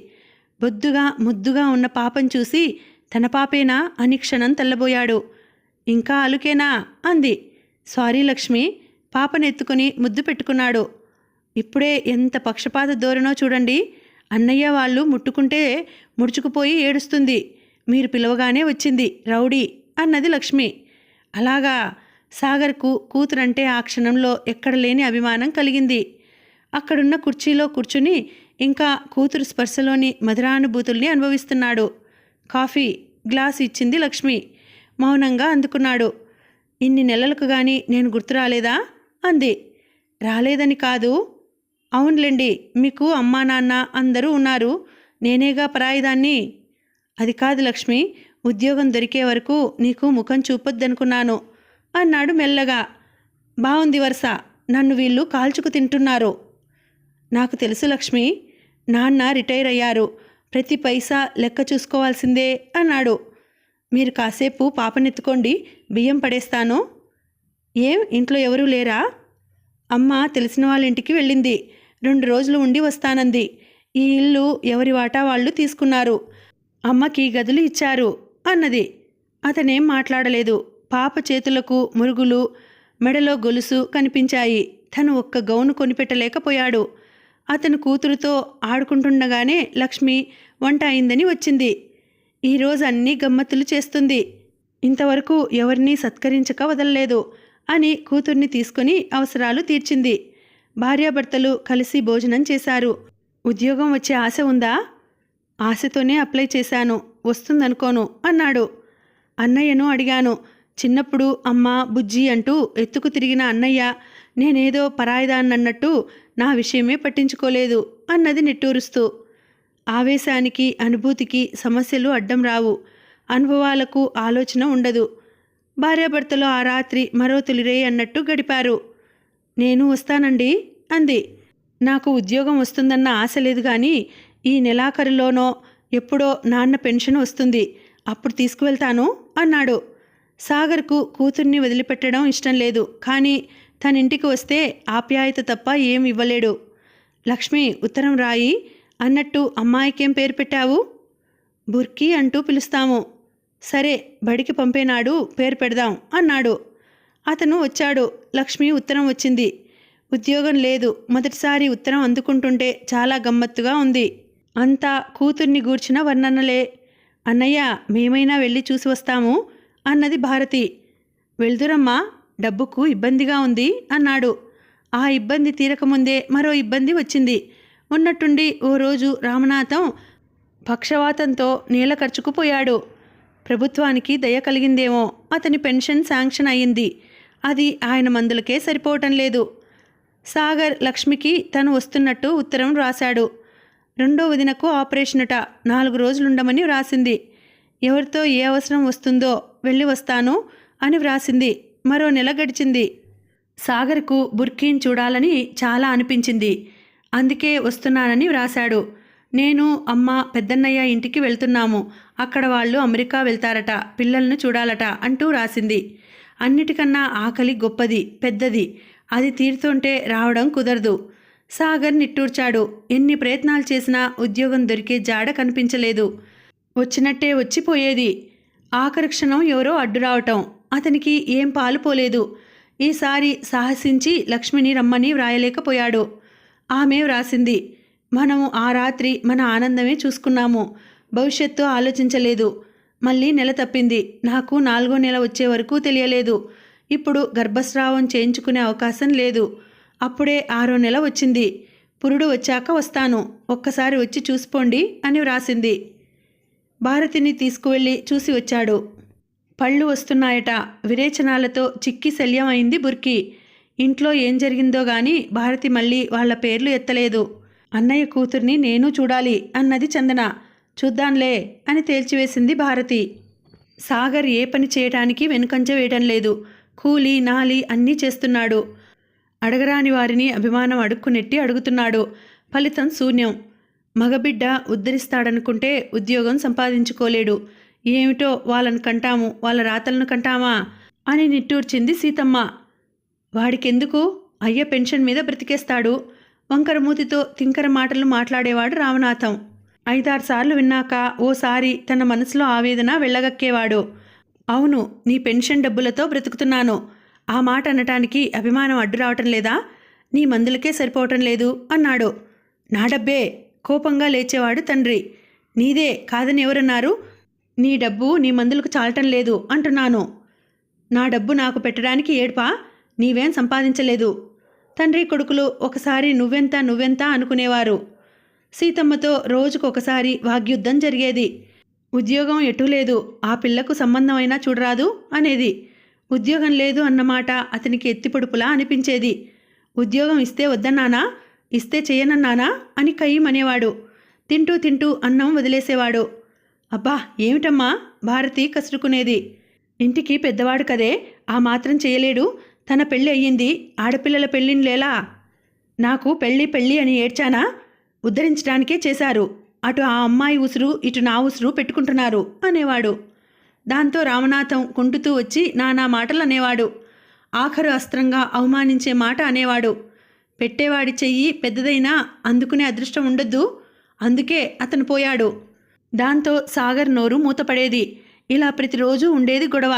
బొద్దుగా ముద్దుగా ఉన్న పాపం చూసి తన పాపేనా అని క్షణం తెల్లబోయాడు. ఇంకా అలుకేనా అంది. సారీ లక్ష్మి. పాపనెత్తుకుని ముద్దు పెట్టుకున్నాడు. ఇప్పుడే ఎంత పక్షపాత ధోరణో చూడండి. అన్నయ్య వాళ్ళు ముట్టుకుంటే ముడుచుకుపోయి ఏడుస్తుంది. మీరు పిలవగానే వచ్చింది రౌడీ అన్నది లక్ష్మి. అలాగా. సాగర్కు కూతురంటే ఆ క్షణంలో ఎక్కడ లేని అభిమానం కలిగింది. అక్కడున్న కుర్చీలో కూర్చుని ఇంకా కూతురు స్పర్శలోని మధురానుభూతుల్ని అనుభవిస్తున్నాడు. కాఫీ గ్లాస్ ఇచ్చింది లక్ష్మి. మౌనంగా అందుకున్నాడు. ఇన్ని నెలలకు గాని నేను గుర్తు రాలేదా అంది. రాలేదని కాదు. అవునులేండి, మీకు అమ్మా నాన్న అందరూ ఉన్నారు, నేనేగా పరాయిదాన్ని. అది కాదు లక్ష్మి, ఉద్యోగం దొరికే వరకు నీకు ముఖం చూపొద్దనుకున్నాను అన్నాడు మెల్లగా. బాగుంది వరుస, నన్ను వీళ్ళు కాల్చుకు తింటున్నారు. నాకు తెలుసు లక్ష్మి, నాన్న రిటైర్ అయ్యారు, ప్రతి పైసా లెక్క చూసుకోవాల్సిందే అన్నాడు. మీరు కాసేపు పాపనెత్తుకోండి, బియ్యం పడేస్తాను. ఏం ఇంట్లో ఎవరూ లేరా? అమ్మ తెలిసిన వాళ్ళ ఇంటికి వెళ్ళింది, 2 రోజులు ఉండి వస్తానంది. ఈ ఇల్లు ఎవరి వాటా వాళ్ళు తీసుకున్నారు, అమ్మకి గదులు ఇచ్చారు అన్నది. అతనేం మాట్లాడలేదు. పాప చేతులకు మురుగులు, మెడలో గొలుసు కనిపించాయి. తను ఒక్క గౌను కొనిపెట్టలేకపోయాడు. అతను కూతురుతో ఆడుకుంటుండగానే లక్ష్మి వంట అయిందని వచ్చింది. ఈరోజు అన్నీ గమ్మత్తులు చేస్తుంది, ఇంతవరకు ఎవరినీ సత్కరించక వదలలేదు అని కూతుర్ని తీసుకుని అవసరాలు తీర్చింది. భార్యాభర్తలు కలిసి భోజనం చేశారు. ఉద్యోగం వచ్చే ఆశ ఉందా? ఆశతోనే అప్లై చేశాను, వస్తుందనుకోను అన్నాడు. అన్నయ్యను అడిగాను. చిన్నప్పుడు అమ్మ బుజ్జి అంటూ ఎత్తుకు తిరిగిన అన్నయ్య నేనేదో పరాయిదాన్నన్నట్టు నా విషయమే పట్టించుకోలేదు అన్నది నిట్టూరుస్తూ. ఆవేశానికి అనుభూతికి సమస్యలు అడ్డం రావు, అనుభవాలకు ఆలోచన ఉండదు. భార్యాభర్తలు ఆ రాత్రి మరో తొలిరే అన్నట్టు గడిపారు. నేను వస్తానండి అంది. నాకు ఉద్యోగం వస్తుందన్న ఆశ లేదు, కానీ ఈ నెలాఖరులోనో ఎప్పుడో నాన్న పెన్షన్ వస్తుంది, అప్పుడు తీసుకువెళ్తాను అన్నాడు. సాగర్కు కూతుర్ని వదిలిపెట్టడం ఇష్టం లేదు, కానీ తన ఇంటికి వస్తే ఆప్యాయత తప్ప ఏం ఇవ్వలేడు. లక్ష్మి ఉత్తరం రాయి అన్నట్టు అమ్మాయికేం పేరు పెట్టావు? బుర్కీ అంటూ పిలుస్తాము. సరే, బడికి పంపేనాడు పేరు పెడదాం అన్నాడు. అతను వచ్చాడు. లక్ష్మి ఉత్తరం వచ్చింది. ఉద్యోగం లేదు. మొదటిసారి ఉత్తరం అందుకుంటుంటే చాలా గమ్మత్తుగా ఉంది. అంతా కూతుర్ని గూర్చిన వర్ణనలే. అన్నయ్య, మేమైనా వెళ్ళి చూసి వస్తాము అన్నది భారతి. వెళ్దురమ్మా, డబ్బుకు ఇబ్బందిగా ఉంది అన్నాడు. ఆ ఇబ్బంది తీరకముందే మరో ఇబ్బంది వచ్చింది. ఉన్నట్టుండి ఓ రోజు రామనాథం పక్షవాతంతో నేల ఖర్చుకుపోయాడు. ప్రభుత్వానికి దయ కలిగిందేమో, అతని పెన్షన్ శాంక్షన్ అయ్యింది. అది ఆయన మందులకే సరిపోవటం లేదు. సాగర్ లక్ష్మికి తను వస్తున్నట్టు ఉత్తరం రాశాడు. 2వ వదినకు ఆపరేషనట, 4 రోజులుండమని వ్రాసింది. ఎవరితో ఏ అవసరం వస్తుందో వెళ్ళి వస్తాను అని వ్రాసింది. మరో నెల గడిచింది. సాగర్కు బుర్కీని చూడాలని చాలా అనిపించింది. అందుకే వస్తున్నానని వ్రాశాడు. నేను అమ్మ పెద్దన్నయ్య ఇంటికి వెళ్తున్నాము, అక్కడ వాళ్ళు అమెరికా వెళ్తారట, పిల్లలను చూడాలట అంటూ రాసింది. అన్నిటికన్నా ఆకలి గొప్పది, పెద్దది, అది తీరుతుంటే రావడం కుదరదు. సాగర్ నిట్టూర్చాడు. ఎన్ని ప్రయత్నాలు చేసినా ఉద్యోగం దొరికే జాడ కనిపించలేదు. వచ్చినట్టే వచ్చిపోయేది. ఆఖరి క్షణం ఎవరో అడ్డు రావటం. అతనికి ఏం పాలుపోలేదు. ఈసారి సాహసించి లక్ష్మిని రమ్మని వ్రాయలేకపోయాడు. ఆమె వ్రాసింది, మనము ఆ రాత్రి మన ఆనందమే చూసుకున్నాము. భవిష్యత్తు ఆలోచించలేదు. మళ్ళీ నెల తప్పింది. నాకు 4వ నెల వచ్చే వరకు తెలియలేదు. ఇప్పుడు గర్భస్రావం చేయించుకునే అవకాశం లేదు. అప్పుడే 6వ నెల వచ్చింది. పురుడు వచ్చాక వస్తాను. ఒక్కసారి వచ్చి చూసిపోండి అని వ్రాసింది. భారతిని తీసుకువెళ్ళి చూసి వచ్చాడు. పళ్ళు వస్తున్నాయట. విరేచనాలతో చిక్కి శల్యం అయింది బుర్కి. ఇంట్లో ఏం జరిగిందో గాని భారతి మళ్ళీ వాళ్ల పేర్లు ఎత్తలేదు. అన్నయ్య కూతుర్ని నేను చూడాలి అన్నది చందన. చూద్దాంలే అని తేల్చివేసింది భారతి. సాగర్ ఏ పని చేయటానికి వెనుకంజ వేయడం లేదు. కూలి నాలి అన్నీ చేస్తున్నాడు. అడగరాని వారిని అభిమానం అడుక్కునెట్టి అడుగుతున్నాడు. ఫలితం శూన్యం. మగబిడ్డ ఉద్ధరిస్తాడనుకుంటే ఉద్యోగం సంపాదించుకోలేడు. ఏమిటో వాళ్ళను కంటాము, వాళ్ళ రాతలను కంటామా అని నిట్టూర్చింది సీతమ్మ. వాడికెందుకు? అయ్య పెన్షన్ మీద బ్రతికేస్తాడు. వంకర మూతితో తింకర మాటలు మాట్లాడేవాడు రామనాథం. 5-6 సార్లు విన్నాక ఓసారి తన మనసులో ఆవేదన వెళ్ళగక్కేవాడు. అవును, నీ పెన్షన్ డబ్బులతో బ్రతుకుతున్నాను. ఆ మాట అనటానికి అభిమానం అడ్డు రావటం లేదా? నీ మందులకే సరిపోవటం లేదు అన్నాడు. నా డబ్బే కోపంగా లేచేవాడు తండ్రి. నీదే కాదని ఎవరన్నారు? నీ డబ్బు నీ మందులకు చాలటం లేదు అంటున్నాను. నా డబ్బు నాకు పెట్టడానికి ఏడ్పా? నీవేం సంపాదించలేదు. తండ్రి కొడుకులు ఒకసారి నువ్వెంత అనుకునేవారు. సీతమ్మతో రోజుకొకసారి వాగ్యుద్ధం జరిగేది. ఉద్యోగం ఎటూ లేదు, ఆ పిల్లకు సంబంధమైనా చూడరాదు అనేది. ఉద్యోగం లేదు అన్నమాట అతనికి ఎత్తిపొడుపులా అనిపించేది. ఉద్యోగం ఇస్తే వద్దన్నానా, ఇస్తే చేయనన్నానా అని కయ్యమనేవాడు. తింటూ అన్నం వదిలేసేవాడు. అబ్బా ఏమిటమ్మా భారతి కసురుకునేది. ఇంటికి పెద్దవాడు కదే, ఆ మాత్రం చేయలేడు. తన పెళ్ళి అయ్యింది, ఆడపిల్లల పెళ్ళిండ్లేలా? నాకు పెళ్ళి అని ఏడ్చానా? ఉద్ధరించడానికే చేశారు. అటు ఆ అమ్మాయి ఉసురు, ఇటు నా ఉసురు పెట్టుకుంటున్నారు అనేవాడు. దాంతో రామనాథం కుంటుతూ వచ్చి నానా మాటలు అనేవాడు. ఆఖరు అస్త్రంగా అవమానించే మాట అనేవాడు. పెట్టేవాడి చెయ్యి పెద్దదైనా అందుకునే అదృష్టం ఉండొద్దు, అందుకే అతను పోయాడు. దాంతో సాగర్ నోరు మూతపడేది. ఇలా ప్రతిరోజు ఉండేది గొడవ.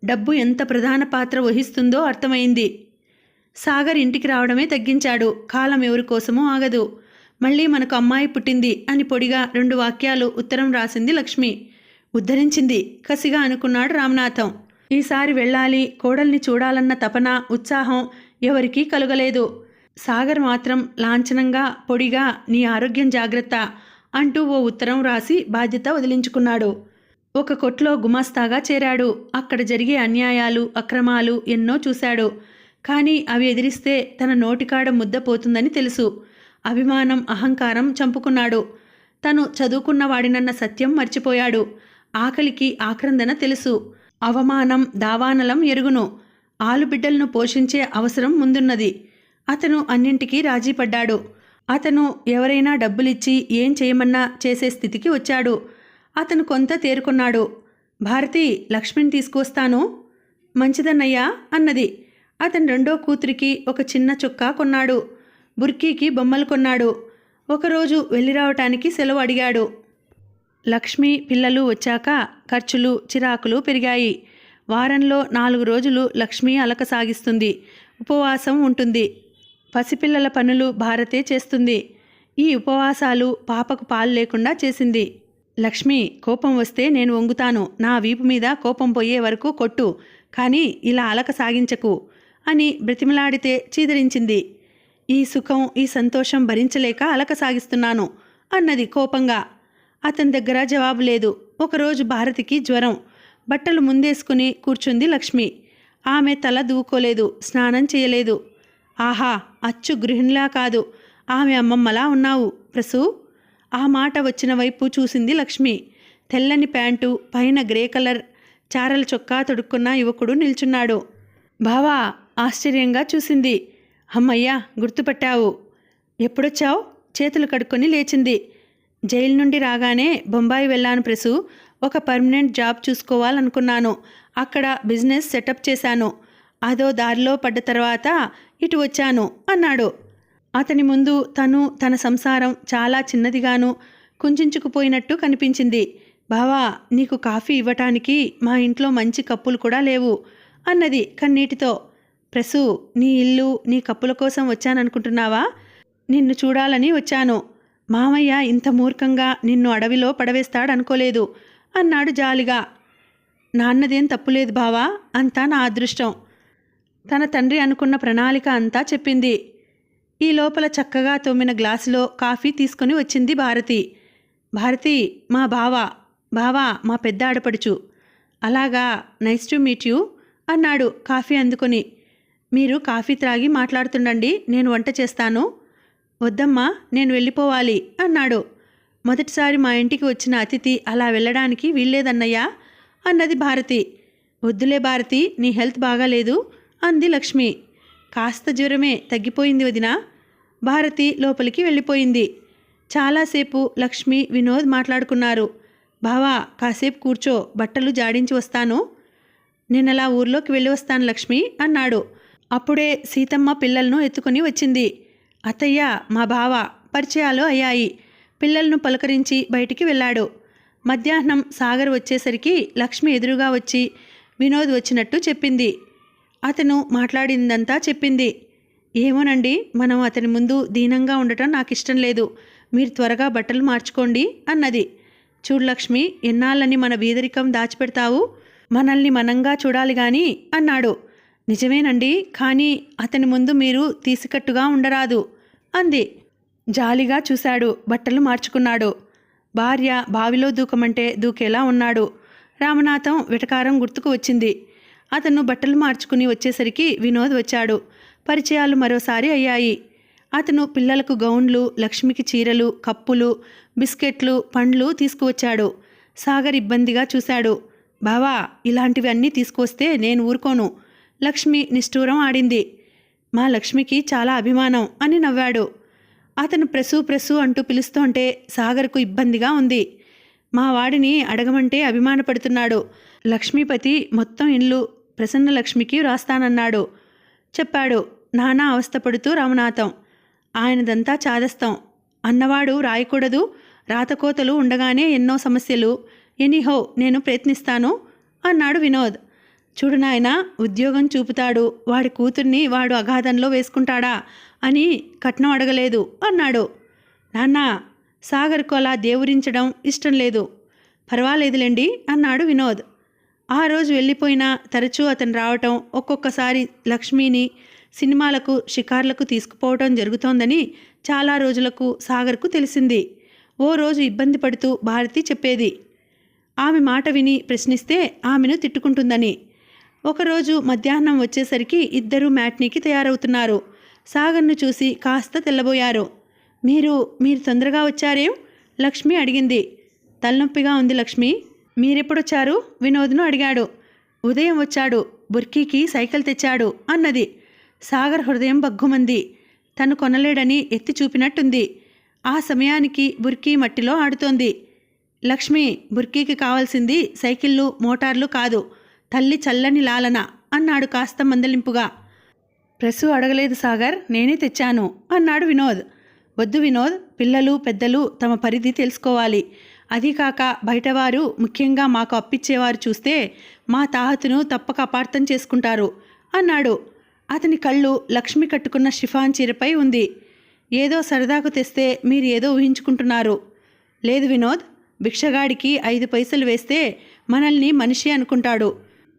డబ్బు ఎంత ప్రధాన పాత్ర వహిస్తుందో అర్థమైంది. సాగర్ ఇంటికి రావడమే తగ్గించాడు. కాలం ఎవరి కోసమో ఆగదు. మళ్ళీ మనకు అమ్మాయి పుట్టింది అని పొడిగా 2 వాక్యాలు ఉత్తరం రాసింది లక్ష్మి. ఉద్ధరించింది కసిగా అనుకున్నాడు రామనాథం. ఈసారి వెళ్ళాలి, కోడల్ని చూడాలన్న తపన, ఉత్సాహం ఎవరికీ కలుగలేదు. సాగర్ మాత్రం లాంఛనంగా పొడిగా నీ ఆరోగ్యం జాగ్రత్త అంటూ ఓ ఉత్తరం రాసి బాధ్యత వదిలించుకున్నాడు. ఒక కొట్లో గుమాస్తాగా చేరాడు. అక్కడ జరిగే అన్యాయాలు, అక్రమాలు ఎన్నో చూశాడు. కానీ అవి ఎదిరిస్తే తన నోటికాడ ముద్ద పోతుందని తెలుసు. అభిమానం, అహంకారం చంపుకున్నాడు. తను చదువుకున్నవాడినన్న సత్యం మర్చిపోయాడు. ఆకలికి ఆక్రందన తెలుసు. అవమానం, దావానలం ఎరుగును. ఆలుబిడ్డలను పోషించే అవసరం ముందున్నది. అతను అన్నింటికీ రాజీపడ్డాడు. అతను ఎవరైనా డబ్బులిచ్చి ఏం చేయమన్నా చేసే స్థితికి వచ్చాడు. అతను కొంత తేరుకున్నాడు. భారతి, లక్ష్మిని తీసుకువస్తాను. మంచిదన్నయ్యా అన్నది. అతను 2వ కూతురికి ఒక చిన్న చొక్కా కొన్నాడు. బుర్కీకి బొమ్మలు కొన్నాడు. ఒకరోజు వెళ్ళి రావటానికి సెలవు అడిగాడు. లక్ష్మి పిల్లలు వచ్చాక ఖర్చులు, చిరాకులు పెరిగాయి. వారంలో 4 రోజులు లక్ష్మి అలక సాగిస్తుంది. ఉపవాసం ఉంటుంది. పసిపిల్లల పనులు భారతే చేస్తుంది. ఈ ఉపవాసాలు పాపకు పాలు లేకుండా చేసింది. లక్ష్మి, కోపం వస్తే నేను వంగుతాను. నా వీపు మీద కోపం పోయే వరకు కొట్టు, కానీ ఇలా అలక సాగించకు అని బ్రతిమలాడితే చీదరించింది. ఈ సుఖం, ఈ సంతోషం భరించలేక అలక సాగిస్తున్నాను అన్నది కోపంగా. అతని దగ్గర జవాబు లేదు. ఒకరోజు భారతికి జ్వరం. బట్టలు ముందేసుకుని కూర్చుంది లక్ష్మి. ఆమె తల దూకోలేదు, స్నానం చేయలేదు. ఆహా, అచ్చు గృహిణిలా కాదు, ఆమె అమ్మమ్మలా ఉన్నావు ప్రసూ. ఆ మాట వచ్చిన వైపు చూసింది లక్ష్మి. తెల్లని ప్యాంటు, పైన గ్రే కలర్ చారల చొక్కా తొడుక్కున్న యువకుడు నిల్చున్నాడు. బావా ఆశ్చర్యంగా చూసింది. అమ్మయ్యా, గుర్తుపట్టావు. ఎప్పుడొచ్చావు? చేతులు కడుక్కొని లేచింది. జైలు నుండి రాగానే బొంబాయి వెళ్ళాను ప్రసూ. ఒక పర్మనెంట్ జాబ్ చూసుకోవాలనుకున్నాను. అక్కడ బిజినెస్ సెటప్ చేశాను. అదో దారిలో పడ్డ తర్వాత ఇటు వచ్చాను అన్నాడు. అతని ముందు తన సంసారం చాలా చిన్నదిగాను కుంచుకుపోయినట్టు కనిపించింది. బావా, నీకు కాఫీ ఇవ్వటానికి మా ఇంట్లో మంచి కప్పులు కూడా లేవు అన్నది కన్నీటితో. ప్రసు, నీ ఇల్లు నీ కప్పుల కోసం వచ్చాననుకుంటున్నావా? నిన్ను చూడాలని వచ్చాను. మామయ్య ఇంత మూర్ఖంగా నిన్ను అడవిలో పడవేస్తాడనుకోలేదు అన్నాడు జాలిగా. నాన్నదేం తప్పులేదు బావా, అంతా నా అదృష్టం. తన తండ్రి అనుకున్న ప్రణాళిక అంతా చెప్పింది. ఈ లోపల చక్కగా తోమిన గ్లాసులో కాఫీ తీసుకొని వచ్చింది భారతి. భారతి, మా బావా మా పెద్ద ఆడపడుచు. అలాగా, నైస్ టు మీట్ యూ అన్నాడు కాఫీ అందుకొని. మీరు కాఫీ త్రాగి మాట్లాడుతుండండి, నేను వంట చేస్తాను. వద్దమ్మా, నేను వెళ్ళిపోవాలి అన్నాడు. మొదటిసారి మా ఇంటికి వచ్చిన అతిథి అలా వెళ్ళడానికి వీల్లేదన్నయ్యా అన్నది భారతి. వద్దులే భారతి, నీ హెల్త్ బాగాలేదు అంది లక్ష్మి. కాస్త జ్వరమే, తగ్గిపోయింది వదినా. భారతి లోపలికి వెళ్ళిపోయింది. చాలాసేపు లక్ష్మి వినోద్ మాట్లాడుకున్నారు. బావా, కాసేపు కూర్చో, బట్టలు జాడించి వస్తాను. నేనలా ఊర్లోకి వెళ్ళి వస్తాను లక్ష్మి అన్నాడు. అప్పుడే సీతమ్మ పిల్లలను ఎత్తుకుని వచ్చింది. అత్తయ్య, మా బావ. పరిచయాలు అయ్యాయి. పిల్లలను పలకరించి బయటికి వెళ్ళాడు. మధ్యాహ్నం సాగర్ వచ్చేసరికి లక్ష్మి ఎదురుగా వచ్చి వినోద్ వచ్చినట్టు చెప్పింది. అతను మాట్లాడిందంతా చెప్పింది. ఏమోనండి, మనం అతని ముందు దీనంగా ఉండటం నాకు ఇష్టం లేదు. మీరు త్వరగా బట్టలు మార్చుకోండి అన్నది. చూడు లక్ష్మి, ఎన్నాళ్ళని మన వీదరికం దాచిపెడతావు? మనల్ని మనంగా చూడాలి గాని అన్నాడు. నిజమేనండి, కానీ అతని ముందు మీరు తీసికట్టుగా ఉండరాదు అంది. జాలిగా చూశాడు. బట్టలు మార్చుకున్నాడు. భార్య బావిలో దూకమంటే దూకేలా ఉన్నాడు. రామనాథం వెటకారం గుర్తుకు వచ్చింది. అతను బట్టలు మార్చుకుని వచ్చేసరికి వినోద్ వచ్చాడు. పరిచయాలు మరోసారి అయ్యాయి. అతను పిల్లలకు గౌన్లు, లక్ష్మికి చీరలు, కప్పులు, బిస్కెట్లు, పండ్లు తీసుకువచ్చాడు. సాగర్ ఇబ్బందిగా చూశాడు. బావా, ఇలాంటివి అన్నీ తీసుకొస్తే నేను ఊరుకోను. లక్ష్మి నిష్ఠూరం ఆడింది. మా లక్ష్మికి చాలా అభిమానం అని నవ్వాడు. అతను ప్రసు అంటూ పిలుస్తుంటే సాగర్కు ఇబ్బందిగా ఉంది. మా వాడిని అడగమంటే అభిమానపడుతున్నాడు. లక్ష్మీపతి మొత్తం ఇల్లు ప్రసన్న లక్ష్మికి రాస్తానన్నాడు చెప్పాడు నానా అవస్థపడుతూ రామనాథం. ఆయనదంతా చాదస్తం. అన్నవాడు రాయకూడదు, రాతకోతలు ఉండగానే ఎన్నో సమస్యలు. ఎనీహో, నేను ప్రయత్నిస్తాను అన్నాడు వినోద్. చూడు నాయనా, ఉద్యోగం చూపుతాడు, వాడి కూతుర్ని వాడు అగాధంలో వేసుకుంటాడా అని కట్నం అడగలేదు అన్నాడు. నాన్న, సాగర్కు అలా దేవురించడం ఇష్టం లేదు. పర్వాలేదులేండి అన్నాడు వినోద్. ఆ రోజు వెళ్ళిపోయినా తరచూ అతను రావటం, ఒక్కొక్కసారి లక్ష్మిని సినిమాలకు, షికార్లకు తీసుకుపోవటం జరుగుతోందని చాలా రోజులకు సాగర్కు తెలిసింది. ఓ రోజు ఇబ్బంది పడుతూ భారతి చెప్పేది. ఆమె మాట విని ప్రశ్నిస్తే ఆమెను తిట్టుకుంటుందని. ఒకరోజు మధ్యాహ్నం వచ్చేసరికి ఇద్దరూ మ్యాట్నీకి తయారవుతున్నారు. సాగర్ను చూసి కాస్త తెల్లబోయారు. మీరు తొందరగా వచ్చారేం? లక్ష్మి అడిగింది. తలనొప్పిగా ఉంది లక్ష్మి. మీరెప్పుడొచ్చారు? వినోద్ను అడిగాడు. ఉదయం వచ్చాడు, బుర్కీకి సైకిల్ తెచ్చాడు అన్నది. సాగర్ హృదయం బగ్గుమంది. తను కొనలేడని ఎత్తి చూపినట్టుంది. ఆ సమయానికి బుర్కీ మట్టిలో ఆడుతోంది. లక్ష్మి, బుర్కీకి కావాల్సింది సైకిళ్ళు, మోటార్లు కాదు, తల్లి చల్లని లాలన అన్నాడు కాస్త మందలింపుగా. ప్రసు అడగలేదు సాగర్, నేనే తెచ్చాను అన్నాడు వినోద్. వద్దు వినోద్, పిల్లలు పెద్దలు తమ పరిధి తెలుసుకోవాలి. అదీకాక బయటవారు, ముఖ్యంగా మాకు అప్పిచ్చేవారు చూస్తే మా తాహతును తప్పక అపార్థం చేసుకుంటారు అన్నాడు. అతని కళ్ళు లక్ష్మి కట్టుకున్న షిఫాన్ చీరపై ఉంది. ఏదో సరదాకు తెస్తే మీరు ఏదో ఊహించుకుంటున్నారు. లేదు వినోద్, భిక్షగాడికి 5 పైసలు వేస్తే మనల్ని మనిషి అనుకుంటాడు.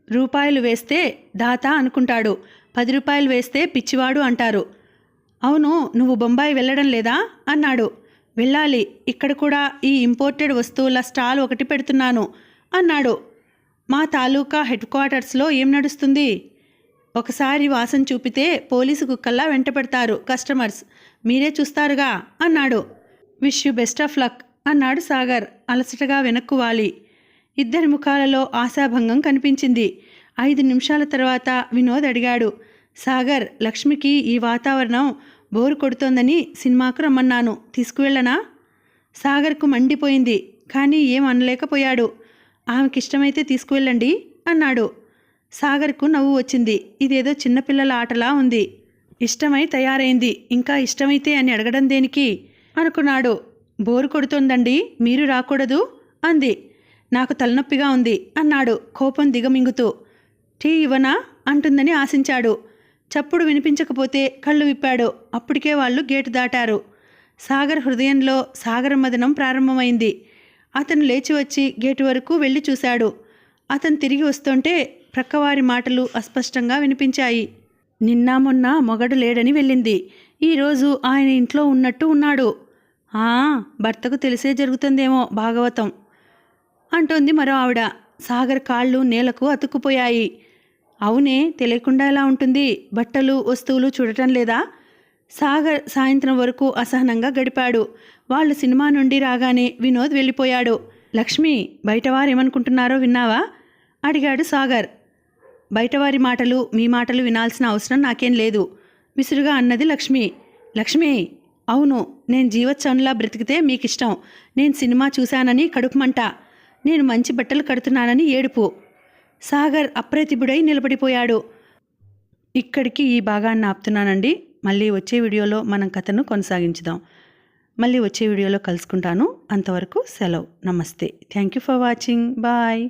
రూపాయలు వేస్తే దాత అనుకుంటాడు. 10 రూపాయలు వేస్తే పిచ్చివాడు అంటారు. అవును, నువ్వు బొంబాయి వెళ్ళడం లేదా అన్నాడు. వెళ్ళాలి, ఇక్కడ కూడా ఈ ఇంపోర్టెడ్ వస్తువుల స్టాల్ ఒకటి పెడుతున్నాను అన్నాడు. మా తాలూకా హెడ్ క్వార్టర్స్లో ఏం నడుస్తుంది? ఒకసారి వాసన చూపితే పోలీసు కుక్కల్లా వెంట పెడతారు కస్టమర్స్. మీరే చూస్తారుగా అన్నాడు. Wish you best of luck అన్నాడు సాగర్ అలసటగా వెనక్కు వాలి. ఇద్దరి ముఖాలలో ఆశాభంగం కనిపించింది. 5 నిమిషాల తర్వాత వినోద్ అడిగాడు. సాగర్, లక్ష్మికి ఈ వాతావరణం బోరు కొడుతోందని సినిమాకు రమ్మన్నాను, తీసుకువెళ్ళనా? సాగర్కు మండిపోయింది, కానీ ఏం అనలేకపోయాడు. ఆమెకిష్టమైతే తీసుకువెళ్ళండి అన్నాడు. సాగర్కు నవ్వు వచ్చింది. ఇదేదో చిన్నపిల్లల ఆటలా ఉంది. ఇష్టమై తయారైంది, ఇంకా ఇష్టమైతే అని అడగడం దేనికి అనుకున్నాడు. బోరు కొడుతోందండి, మీరు రాకూడదు అంది. నాకు తలనొప్పిగా ఉంది అన్నాడు కోపం దిగమింగుతూ. టీ ఇవ్వనా అంటుందని ఆశించాడు. చప్పుడు వినిపించకపోతే కళ్ళు విప్పాడు. అప్పటికే వాళ్ళు గేటు దాటారు. సాగర్ హృదయంలో సాగరమదనం ప్రారంభమైంది. అతను లేచి వచ్చి గేటు వరకు వెళ్ళి చూశాడు. అతను తిరిగి వస్తుంటే ప్రక్కవారి మాటలు అస్పష్టంగా వినిపించాయి. నిన్న మొన్న మొగడు లేడని వెళ్ళింది, ఈరోజు ఆయన ఇంట్లో ఉన్నట్టు ఉన్నాడు. భర్తకు తెలిసే జరుగుతుందేమో భాగవతం అంటోంది మరో ఆవిడ. సాగర్ కాళ్ళు నేలకు అతుక్కుపోయాయి. అవునే, తెలియకుండా ఎలా ఉంటుంది? బట్టలు వస్తువులు చూడటం లేదా? సాగర్ సాయంత్రం వరకు అసహనంగా గడిపాడు. వాళ్ళు సినిమా నుండి రాగానే వినోద్ వెళ్ళిపోయాడు. లక్ష్మి, బయటవారేమనుకుంటున్నారో విన్నావా అడిగాడు సాగర్. బయటవారి మాటలు మీ మాటలు వినాల్సిన అవసరం నాకేం లేదు విసురుగా అన్నది లక్ష్మి. లక్ష్మి, అవును, నేను జీవచ్చంలా బ్రతికితే మీకిష్టం. నేను సినిమా చూశానని కడుపుమంట, నేను మంచి బట్టలు కడుతున్నానని ఏడుపు. సాగర్ అప్రతిభుడై నిలబడిపోయాడు. ఇక్కడికి ఈ భాగాన్ని ఆపుతున్నానండి. మళ్ళీ వచ్చే వీడియోలో మనం కథను కొనసాగించుదాం. మళ్ళీ వచ్చే వీడియోలో కలుసుకుంటాను. అంతవరకు సెలవు. నమస్తే. Thank you for watching. Bye.